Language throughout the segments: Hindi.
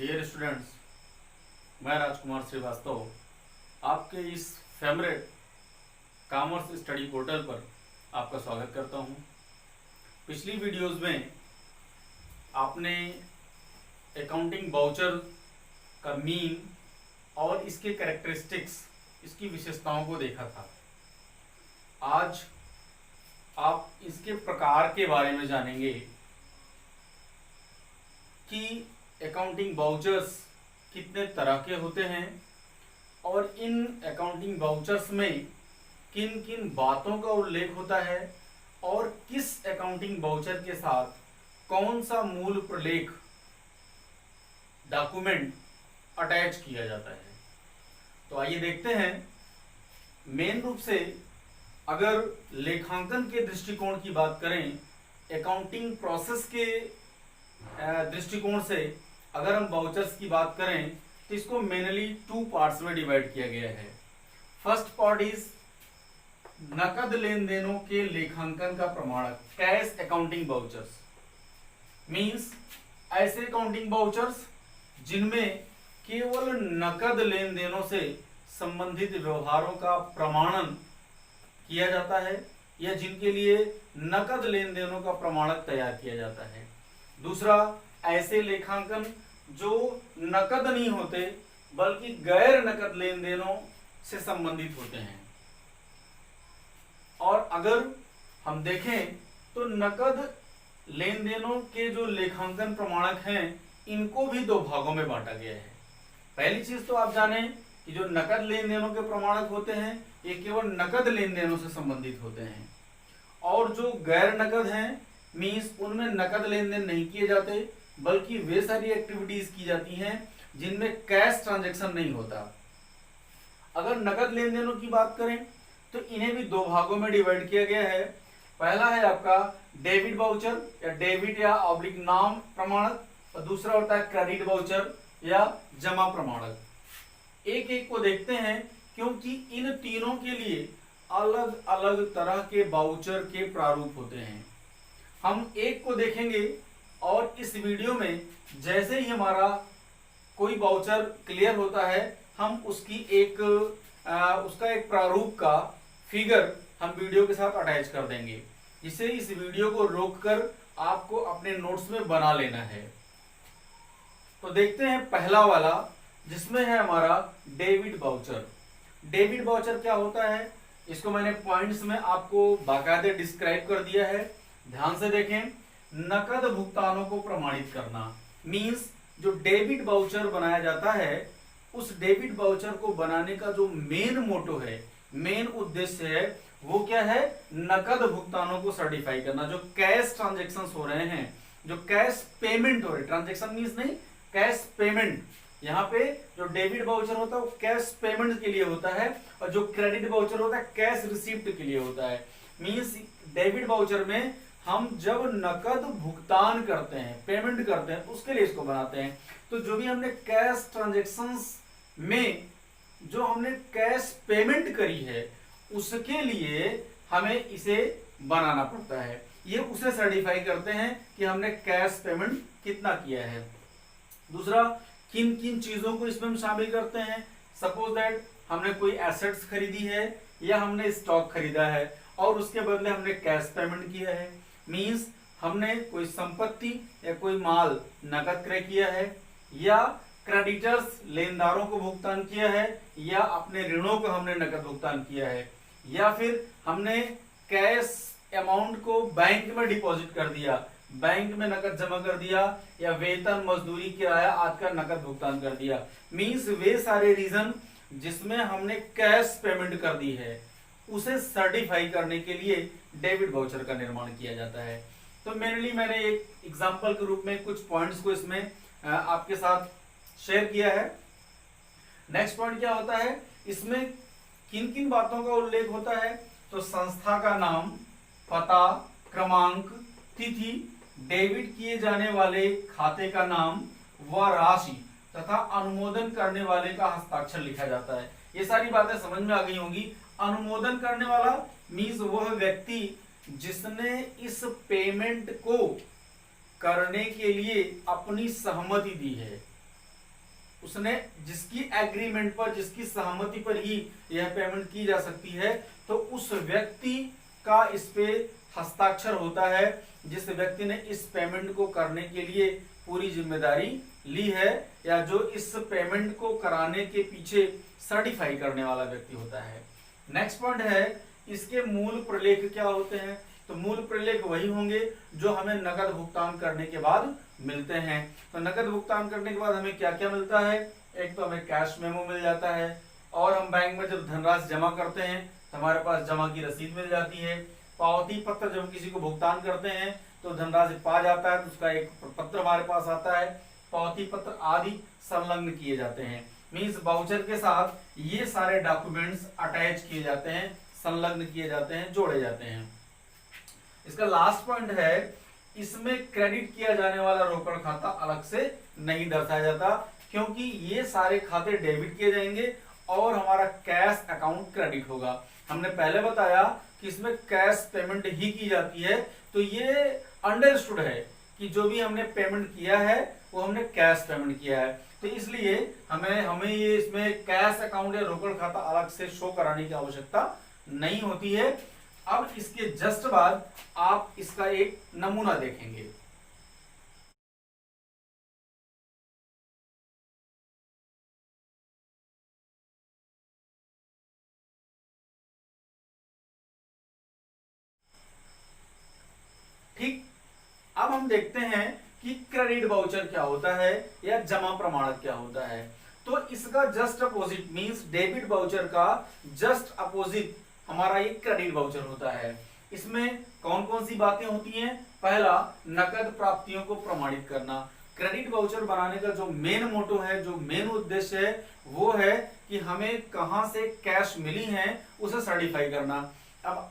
डियर स्टूडेंट्स, मैं राजकुमार श्रीवास्तव आपके इस फेवरेट कॉमर्स स्टडी पोर्टल पर आपका स्वागत करता हूं। पिछली वीडियोस में आपने अकाउंटिंग वाउचर का मीन और इसके कैरेक्टरिस्टिक्स, इसकी विशेषताओं को देखा था। आज आप इसके प्रकार के बारे में जानेंगे कि अकाउंटिंग वाउचर्स कितने तरह के होते हैं और इन अकाउंटिंग वाउचर्स में किन किन बातों का उल्लेख होता है और किस अकाउंटिंग वाउचर के साथ कौन सा मूल प्रलेख डॉक्यूमेंट अटैच किया जाता है। तो आइए देखते हैं। मेन रूप से अगर लेखांकन के दृष्टिकोण की बात करें, अकाउंटिंग प्रोसेस के दृष्टिकोण से अगर हम वाउचर्स की बात करें तो इसको मेनली 2 पार्ट्स में डिवाइड किया गया है। फर्स्ट पार्ट इज नकद लेन देनों के लेखांकन का प्रमाणक, कैश अकाउंटिंग वाउचर्स। मींस ऐसे अकाउंटिंग वाउचर्स जिनमें केवल नकद लेन देनों से संबंधित व्यवहारों का प्रमाणन किया जाता है या जिनके लिए नकद लेन देनों का प्रमाणक तैयार किया जाता है। दूसरा, ऐसे लेखांकन जो नकद नहीं होते बल्कि गैर नकद लेन देनों से संबंधित होते हैं। और अगर हम देखें तो नकद लेन देनों के जो लेखांकन प्रमाणक हैं, इनको भी 2 भागों में बांटा गया है। पहली चीज तो आप जानें कि जो नकद लेन देनों के प्रमाणक होते हैं ये केवल नकद लेन देनों से संबंधित होते हैं, और जो गैर नकद हैं मींस उनमें नकद लेन देन नहीं किए जाते बल्कि वे सारी एक्टिविटीज की जाती हैं जिनमें कैश ट्रांजैक्शन नहीं होता। अगर नकद लेन देनों की बात करें तो इन्हें भी 2 भागों में डिवाइड किया गया है। पहला है आपका डेबिट वाउचर या डेबिट या ऑब्लिक नाम प्रमाणक, और दूसरा होता है क्रेडिट वाउचर या जमा प्रमाणक। एक एक को देखते हैं क्योंकि इन तीनों के लिए अलग अलग तरह के वाउचर के प्रारूप होते हैं। हम एक को देखेंगे और इस वीडियो में जैसे ही हमारा कोई वाउचर क्लियर होता है हम उसका एक प्रारूप का फिगर हम वीडियो के साथ अटैच कर देंगे, जिसे इस वीडियो को रोककर आपको अपने नोट्स में बना लेना है। तो देखते हैं पहला वाला, जिसमें है हमारा डेबिट वाउचर। डेबिट वाउचर क्या होता है, इसको मैंने पॉइंट्स में आपको बाकायदे डिस्क्राइब कर दिया है। ध्यान से देखें। नकद भुगतानों को प्रमाणित करना मींस जो डेबिट वाउचर बनाया जाता है उस डेबिट वाउचर को बनाने का जो मेन मोटो है, मेन उद्देश्य है, वो क्या है? नकद भुगतानों को सर्टिफाई करना। जो कैश ट्रांजैक्शंस हो रहे हैं, जो कैश पेमेंट हो रहे, ट्रांजैक्शन मींस नहीं, कैश पेमेंट। यहाँ पे जो डेबिट वाउचर होता है वो कैश पेमेंट के लिए होता है और जो क्रेडिट वाउचर होता है कैश रिसीप्ट के लिए होता है। मींस डेबिट वाउचर में हम जब नकद भुगतान करते हैं, पेमेंट करते हैं, उसके लिए इसको बनाते हैं। तो जो भी हमने कैश ट्रांजैक्शंस में जो हमने कैश पेमेंट करी है उसके लिए हमें इसे बनाना पड़ता है। ये उसे सर्टिफाई करते हैं कि हमने कैश पेमेंट कितना किया है। दूसरा, किन किन चीजों को इसमें हम शामिल करते हैं। सपोज दैट हमने कोई एसेट्स खरीदी है या हमने स्टॉक खरीदा है और उसके बदले हमने कैश पेमेंट किया है। मींस हमने कोई संपत्ति या कोई माल नकद क्रय किया है, या क्रेडिटर्स लेनदारों को भुगतान किया है, या अपने ऋणों को हमने नकद भुगतान किया है, या फिर हमने कैश अमाउंट को बैंक में डिपॉजिट कर दिया, बैंक में नकद जमा कर दिया, या वेतन, मजदूरी, किराया आदि का नकद भुगतान कर दिया। मींस वे सारे रीजन जिसमें हमने कैश पेमेंट कर दी है उसे सर्टिफाई करने के लिए डेबिट वाउचर का निर्माण किया जाता है। तो मेनली मैंने एक एग्जांपल के रूप में कुछ पॉइंट्स को इसमें आपके साथ शेयर किया है। नेक्स्ट पॉइंट क्या होता है, इसमें किन किन बातों का उल्लेख होता है। तो संस्था का नाम, पता, क्रमांक, तिथि, डेबिट किए जाने वाले खाते का नाम व राशि तथा अनुमोदन करने वाले का हस्ताक्षर लिखा जाता है। ये सारी बातें समझ में आ गई होंगी। अनुमोदन करने वाला मींस वह व्यक्ति जिसने इस पेमेंट को करने के लिए अपनी सहमति दी है। उसने जिसकी एग्रीमेंट पर, जिसकी सहमति पर ही यह पेमेंट की जा सकती है, तो उस व्यक्ति का इस पे हस्ताक्षर होता है, जिस व्यक्ति ने इस पेमेंट को करने के लिए पूरी जिम्मेदारी ली है, या जो इस पेमेंट को कराने के पीछे सर्टिफाई करने वाला व्यक्ति होता है। नेक्स्ट पॉइंट है, इसके मूल प्रलेख क्या होते हैं? तो मूल प्रलेख वही होंगे जो हमें नकद भुगतान करने के बाद मिलते हैं। तो नकद भुगतान करने के बाद हमें क्या क्या मिलता है? एक तो हमें कैश मेमो मिल जाता है, और हम बैंक में जब धनराशि जमा करते हैं तो हमारे पास जमा की रसीद मिल जाती है। पावती पत्र, जब किसी को भुगतान करते हैं तो धनराशि पा जाता है तो उसका एक पत्र हमारे पास आता है। पावती पत्र आदि संलग्न किए जाते हैं, मीन्स वाउचर के साथ ये सारे डॉक्यूमेंट्स अटैच किए जाते हैं, संलग्न किए जाते हैं, जोड़े जाते हैं। इसका लास्ट पॉइंट है, इसमें क्रेडिट किया जाने वाला रोकड़ खाता अलग से नहीं दर्शाया जाता, क्योंकि ये सारे खाते डेबिट किए जाएंगे और हमारा कैश अकाउंट क्रेडिट होगा। हमने पहले बताया कि इसमें कैश पेमेंट ही की जाती है, तो ये अंडरस्टूड है कि जो भी हमने पेमेंट किया है वो हमने कैश पेमेंट किया है, तो इसलिए हमें ये इसमें कैश अकाउंट या रोकड़ खाता अलग से शो कराने की आवश्यकता नहीं होती है। अब इसके जस्ट बाद आप इसका एक नमूना देखेंगे। ठीक, अब हम देखते हैं कि क्रेडिट वाउचर क्या होता है या जमा प्रमाणक क्या होता है। तो इसका just opposite means debit voucher का जस्ट अपोजिट हमारा ये क्रेडिट वाउचर होता है। इसमें कौन कौन सी बातें होती हैं? पहला, नकद प्राप्तियों को प्रमाणित करना। क्रेडिट वाउचर बनाने का जो मेन मोटो है, जो मेन उद्देश्य है, वो है कि हमें कहां से कैश मिली है उसे सर्टिफाई करना। अब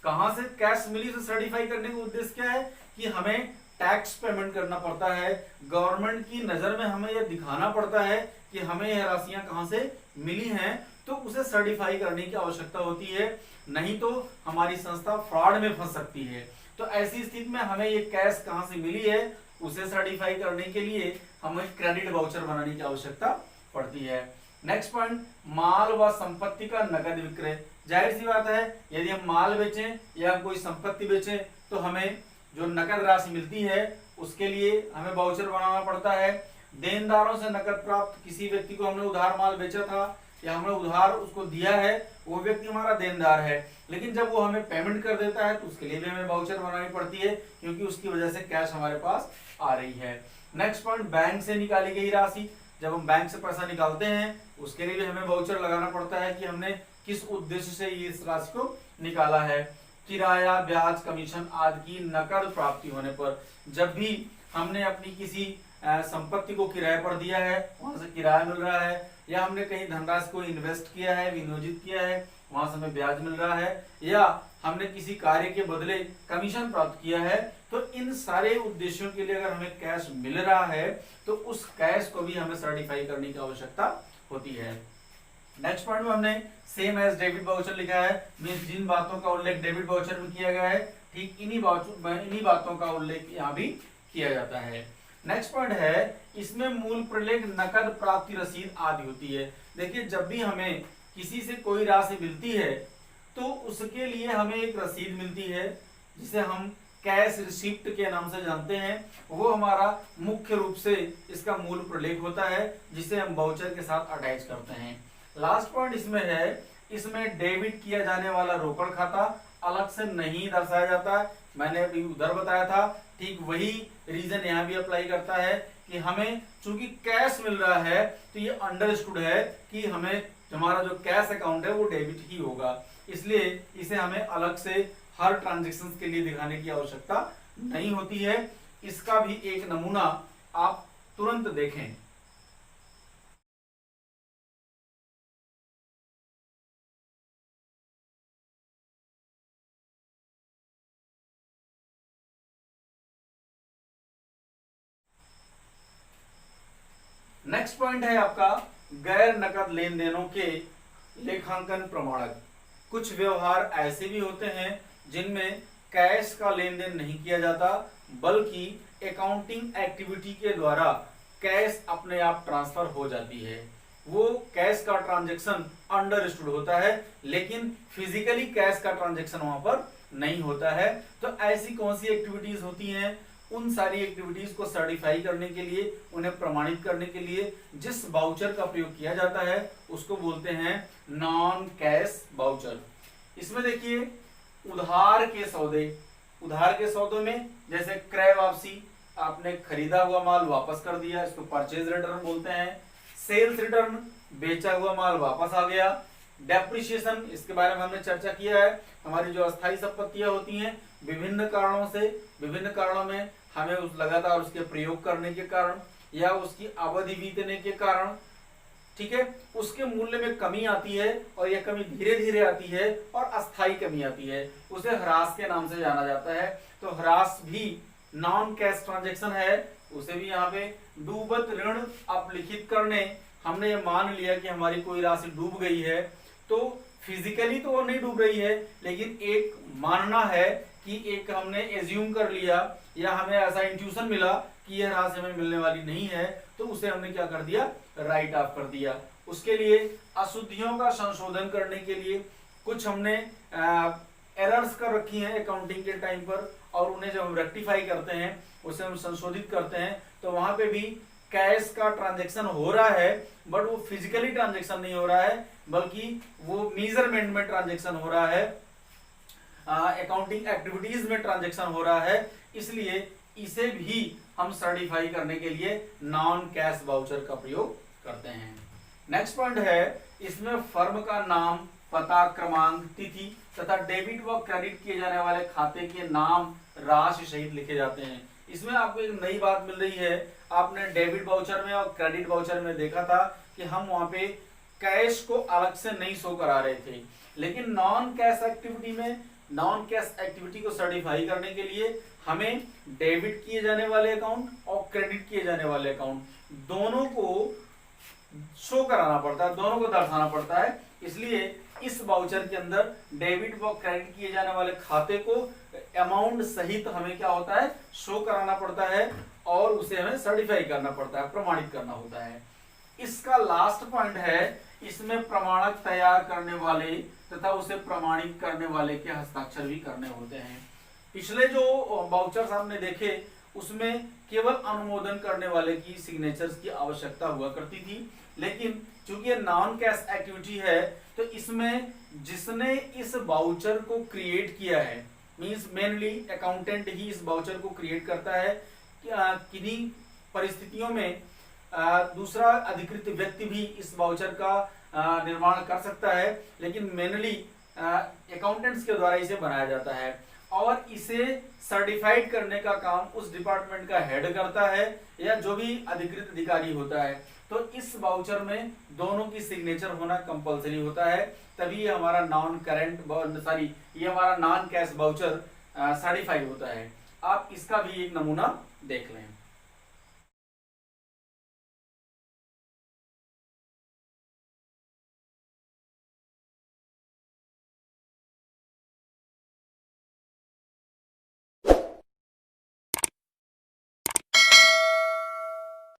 कहां से कैश मिली उसे सर्टिफाई करने का उद्देश्य क्या है कि हमें टैक्स पेमेंट करना पड़ता है, गवर्नमेंट की नजर में हमें यह दिखाना पड़ता है कि हमें यह राशियां कहां से मिली हैं, तो उसे सर्टिफाई करने की आवश्यकता होती है, नहीं तो हमारी संस्था फ्रॉड में फंस सकती है। तो ऐसी स्थिति में हमें ये कैश कहां से मिली है उसे सर्टिफाई करने के लिए हमें क्रेडिट वाउचर बनाने की आवश्यकता पड़ती है। नेक्स्ट पॉइंट, माल व संपत्ति का नकद विक्रय। जाहिर सी बात है, यदि हम माल बेचें या कोई संपत्ति बेचें तो हमें जो नकद राशि मिलती है उसके लिए हमें वाउचर बनाना पड़ता है। देनदारों से नकद प्राप्त, किसी व्यक्ति को हमने उधार माल बेचा था या हमने उधार उसको दिया है, वो व्यक्ति हमारा देनदार है, लेकिन जब वो हमें पेमेंट कर देता है तो उसके लिए भी हमें वाउचर बनानी पड़ती है, क्योंकि उसकी वजह से कैश हमारे पास आ रही है। नेक्स्ट पॉइंट, बैंक से निकाली गई राशि। जब हम बैंक से पैसा निकालते हैं उसके लिए भी हमें वाउचर लगाना पड़ता है कि हमने किस उद्देश्य से इस राशि को निकाला है। किराया, ब्याज, कमीशन आदि की नकद प्राप्ति होने पर, जब भी हमने अपनी किसी संपत्ति को किराए पर दिया है, वहां से किराया मिल रहा है, या हमने कहीं धनराशि को इन्वेस्ट किया है, विनियोजित किया है, वहां से हमें ब्याज मिल रहा है, या हमने किसी कार्य के बदले कमीशन प्राप्त किया है, तो इन सारे उद्देश्यों के लिए अगर हमें कैश मिल रहा है तो उस कैश को भी हमें सर्टिफाई करने की आवश्यकता होती है। नेक्स्ट पॉइंट में हमने सेम एज डेबिट वाउचर लिखा है, मींस जिन बातों का उल्लेख डेबिट वाउचर में किया गया है, ठीक इन्हीं बातों का उल्लेख यहाँ भी किया जाता है। नेक्स्ट पॉइंट है, इसमें मूल प्रलेख, नकद प्राप्ति रसीद आदि होती है। देखिए, जब भी हमें किसी से कोई राशि मिलती है तो उसके लिए हमें एक रसीद मिलती है, जिसे हम कैश रिसिप्ट के नाम से जानते हैं। वो हमारा मुख्य रूप से इसका मूल प्रलेख होता है, जिसे हम वाउचर के साथ अटैच करते हैं। लास्ट पॉइंट इसमें है, इसमें डेबिट किया जाने वाला रोकड़ खाता अलग से नहीं दर्शाया जाता है। मैंने अभी उधर बताया था, ठीक वही रीजन यहाँ भी अप्लाई करता है कि हमें चूंकि कैश मिल रहा है तो ये अंडरस्टूड है कि हमें हमारा जो कैश अकाउंट है वो डेबिट ही होगा, इसलिए इसे हमें अलग से हर ट्रांजेक्शन के लिए दिखाने की आवश्यकता नहीं होती है। इसका भी एक नमूना आप तुरंत देखें। नेक्स्ट पॉइंट है आपका गैर नकद लेन देनों के लेखांकन प्रमाणक। कुछ व्यवहार ऐसे भी होते हैं जिनमें कैश का लेन देन नहीं किया जाता, बल्कि अकाउंटिंग एक्टिविटी के द्वारा कैश अपने आप ट्रांसफर हो जाती है, वो कैश का ट्रांजैक्शन अंडरस्टूड होता है, लेकिन फिजिकली कैश का ट्रांजैक्शन वहां पर नहीं होता है। तो ऐसी कौन सी एक्टिविटीज होती हैं, उन सारी एक्टिविटीज को सर्टिफाई करने के लिए, उन्हें प्रमाणित करने के लिए जिस वाउचर का प्रयोग किया जाता है उसको बोलते हैं नॉन कैश वाउचर। इसमें देखिए उधार के सौदों में जैसे क्रय वापसी, आपने खरीदा हुआ माल वापस कर दिया, इसको परचेज रिटर्न बोलते हैं। सेल्स रिटर्न, बेचा हुआ माल वापस आ गया। डेप्रिसिएशन, इसके बारे में हमने चर्चा किया है। हमारी जो अस्थायी संपत्तियां होती हैं विभिन्न कारणों में हमें लगातार उसके प्रयोग करने के कारण या उसकी अवधि बीतने के कारण, ठीक है, उसके मूल्य में कमी आती है और यह कमी धीरे धीरे आती है और अस्थायी कमी आती है, उसे ह्रास के नाम से जाना जाता है। तो ह्रास भी नॉन कैश ट्रांजैक्शन है, उसे भी यहाँ पे डूबत ऋण अपलिखित करने, हमने ये मान लिया कि हमारी कोई राशि डूब गई है, तो फिजिकली तो वो नहीं डूब रही है, लेकिन एक मानना है कि एक हमने एज्यूम कर लिया या हमें ऐसा इंट्यूशन मिला कि यह राशि हमें मिलने वाली नहीं है, तो उसे हमने क्या कर दिया, राइट ऑफ कर दिया। उसके लिए अशुद्धियों का संशोधन करने के लिए कुछ हमने एरर्स कर रखी हैं अकाउंटिंग के टाइम पर, और उन्हें जब हम रेक्टिफाई करते हैं, उसे हम संशोधित करते हैं, तो वहां पे भी कैश का ट्रांजैक्शन हो रहा है, बट वो फिजिकली ट्रांजैक्शन नहीं हो रहा है, बल्कि वो मेजरमेंट में ट्रांजैक्शन हो रहा है, अकाउंटिंग एक्टिविटीज में ट्रांजैक्शन हो रहा है। इसलिए इसे भी हम सर्टिफाई करने के लिए नॉन कैश वाउचर का प्रयोग करते हैं। नेक्स्ट पॉइंट है, इसमें फर्म का नाम, पता, क्रमांक, तिथि तथा डेबिट व क्रेडिट किए जाने वाले खाते के नाम राशि सहित लिखे जाते हैं। इसमें आपको एक नई बात मिल रही है, आपने डेबिट वाउचर में और क्रेडिट वाउचर में देखा था कि हम वहां पे कैश को अलग से नहीं शो करा रहे थे, लेकिन नॉन कैश एक्टिविटी को सर्टिफाई करने के लिए हमें डेबिट किए जाने वाले अकाउंट और क्रेडिट किए जाने वाले अकाउंट दोनों को शो कराना पड़ता है, दोनों को दर्शाना पड़ता है। इसलिए इस वाउचर के अंदर डेबिट व क्रेडिट किए जाने वाले खाते को अमाउंट सहित हमें क्या होता है, शो कराना पड़ता है और उसे हमें सर्टिफाई करना पड़ता है, प्रमाणित करना होता है। इसका लास्ट पॉइंट है, इसमें प्रमाणक तैयार करने वाले तथा उसे प्रमाणित करने वाले के हस्ताक्षर भी करने होते हैं। पिछले जो वाउचर्स हमने देखे उसमें केवल अनुमोदन करने वाले की सिग्नेचर्स की आवश्यकता हुआ करती थी, लेकिन चूंकि ये नॉन कैश एक्टिविटी है तो इसमें जिसने इस वाउचर को क्रिएट किया है, मींस मेनली अकाउंटेंट ही इस वाउचर को क्रिएट करता है। किन्हीं परिस्थितियों में दूसरा अधिकृत व्यक्ति भी इस वाउचर का निर्माण कर सकता है, लेकिन मेनली अकाउंटेंट्स के द्वारा इसे बनाया जाता है और इसे सर्टिफाइड करने का काम उस डिपार्टमेंट का हेड करता है या जो भी अधिकृत अधिकारी होता है। तो इस वाउचर में दोनों की सिग्नेचर होना कंपलसरी होता है, तभी ये हमारा ये हमारा नॉन कैश वाउचर सर्टिफाइड होता है। आप इसका भी एक नमूना देख लें।